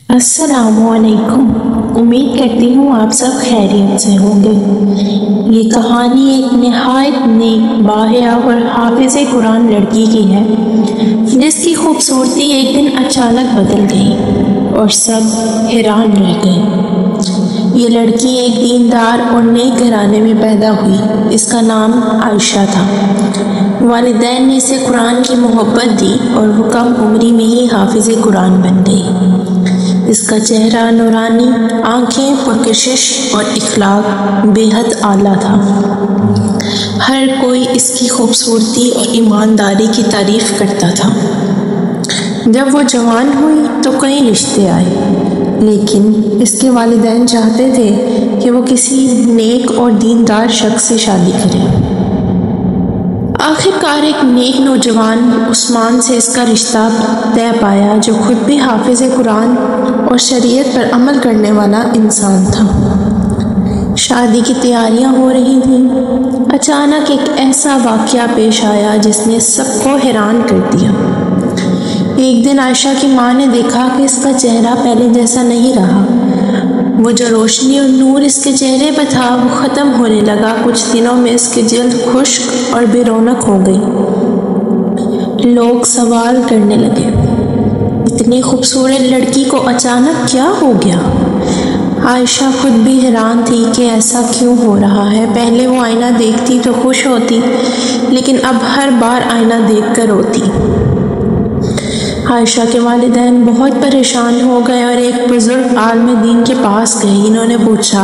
अस्सलामुअलैकुम। उम्मीद करती हूँ आप सब खैरियत से होंगे। ये कहानी एक निहायत नेक, बाहया और हाफिज़ कुरान लड़की की है जिसकी खूबसूरती एक दिन अचानक बदल गई और सब हैरान रह गए। ये लड़की एक दीनदार और नेक घराने में पैदा हुई। इसका नाम आयशा था। वालिदैन ने इसे कुरान की मोहब्बत दी और वो कम उम्री में ही हाफिज़ कुरान बन गई। इसका चेहरा नूरानी, आंखें पुरकशिश और इखलाक बेहद आला था। हर कोई इसकी खूबसूरती और ईमानदारी की तारीफ़ करता था। जब वो जवान हुई तो कई रिश्ते आए, लेकिन इसके वालिदैन चाहते थे कि वो किसी नेक और दीनदार शख्स से शादी करे। आखिरकार एक नेक नौजवान उस्मान से इसका रिश्ता तय पाया, जो खुद भी हाफिज़ कुरान और शरीयत पर अमल करने वाला इंसान था। शादी की तैयारियां हो रही थीं। अचानक एक ऐसा वाक़या पेश आया जिसने सबको हैरान कर दिया। एक दिन आयशा की माँ ने देखा कि इसका चेहरा पहले जैसा नहीं रहा। वो जो रोशनी और नूर इसके चेहरे पर था वो ख़त्म होने लगा। कुछ दिनों में इसकी जल्द खुश्क और बेरौनक हो गई। लोग सवाल करने लगे, इतनी खूबसूरत लड़की को अचानक क्या हो गया? आयशा खुद भी हैरान थी कि ऐसा क्यों हो रहा है। पहले वो आईना देखती तो खुश होती, लेकिन अब हर बार आईना देखकर रोती। आयशा के वालिदैन बहुत परेशान हो गए और एक बुजुर्ग आलिम दीन के पास गए। इन्होंने पूछा,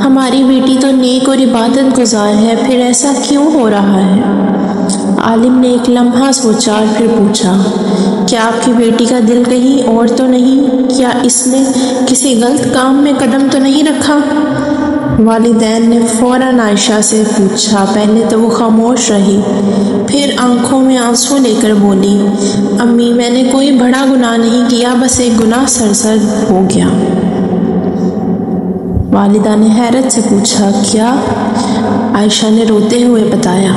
हमारी बेटी तो नेक और इबादत गुजार है, फिर ऐसा क्यों हो रहा है? आलिम ने एक लम्हा सोचा और फिर पूछा, क्या आपकी बेटी का दिल कहीं और तो नहीं? क्या इसने किसी गलत काम में कदम तो नहीं रखा? वालिदैन ने फ़ौरन आयशा से पूछा। पहले तो वो खामोश रही, फिर आंखों में आंसू लेकर बोली, अम्मी मैंने कोई बड़ा गुनाह नहीं किया, बस एक गुनाह सरसर हो गया। वालिदा ने हैरत से पूछा, क्या? आयशा ने रोते हुए बताया,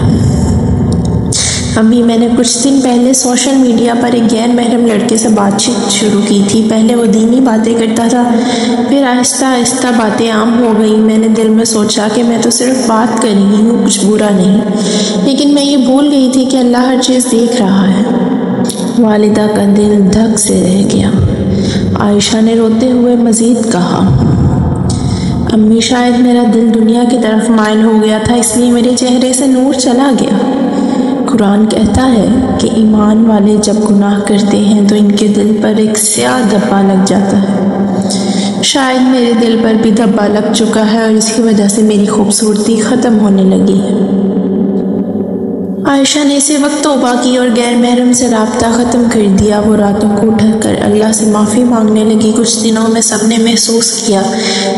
अम्मी मैंने कुछ दिन पहले सोशल मीडिया पर एक गैर महरम लड़के से बातचीत शुरू की थी। पहले वो दीनी बातें करता था, फिर आहिस्ता आहिस्ता बातें आम हो गई। मैंने दिल में सोचा कि मैं तो सिर्फ बात कर रही हूँ, कुछ बुरा नहीं, लेकिन मैं ये भूल गई थी कि अल्लाह हर चीज़ देख रहा है। वालिदा का दिल धक से रह गया। आयशा ने रोते हुए मज़ीद कहा, अम्मी शायद मेरा दिल दुनिया की तरफ माइल हो गया था, इसलिए मेरे चेहरे से नूर चला गया। कुरान कहता है कि ईमान वाले जब गुनाह करते हैं तो इनके दिल पर एक स्याह धब्बा लग जाता है। शायद मेरे दिल पर भी धब्बा लग चुका है और इसकी वजह से मेरी खूबसूरती ख़त्म होने लगी है। आयशा ने इसी वक्त तौबा की और गैर महरम से राब्ता ख़त्म कर दिया। वो रातों को उठकर अल्लाह से माफ़ी मांगने लगी। कुछ दिनों में सबने महसूस किया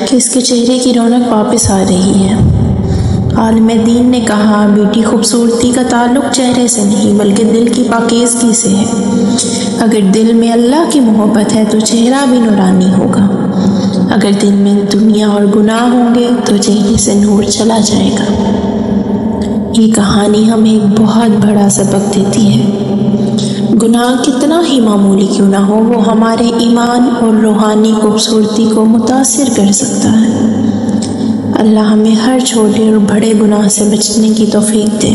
कि इसके चेहरे की रौनक वापस आ रही है। आलिम दीन ने कहा, बेटी खूबसूरती का ताल्लुक़ चेहरे से नहीं बल्कि दिल की पाकीज़गी से है। अगर दिल में अल्लाह की मोहब्बत है तो चेहरा भी नूरानी होगा। अगर दिल में दुनिया और गुनाह होंगे तो चेहरे से नूर चला जाएगा। ये कहानी हमें एक बहुत बड़ा सबक देती है। गुनाह कितना ही मामूली क्यों ना हो, वो हमारे ईमान और रूहानी खूबसूरती को मुतासिर कर सकता है। अल्लाह हमें हर छोटे और बड़े गुनाह से बचने की तौफीक दे,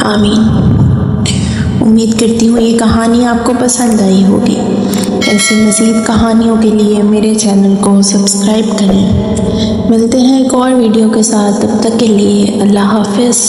आमीन। उम्मीद करती हूँ ये कहानी आपको पसंद आई होगी। ऐसी मज़ीद कहानियों के लिए मेरे चैनल को सब्सक्राइब करें। मिलते हैं एक और वीडियो के साथ, तब तक के लिए अल्लाह हाफ़िज़।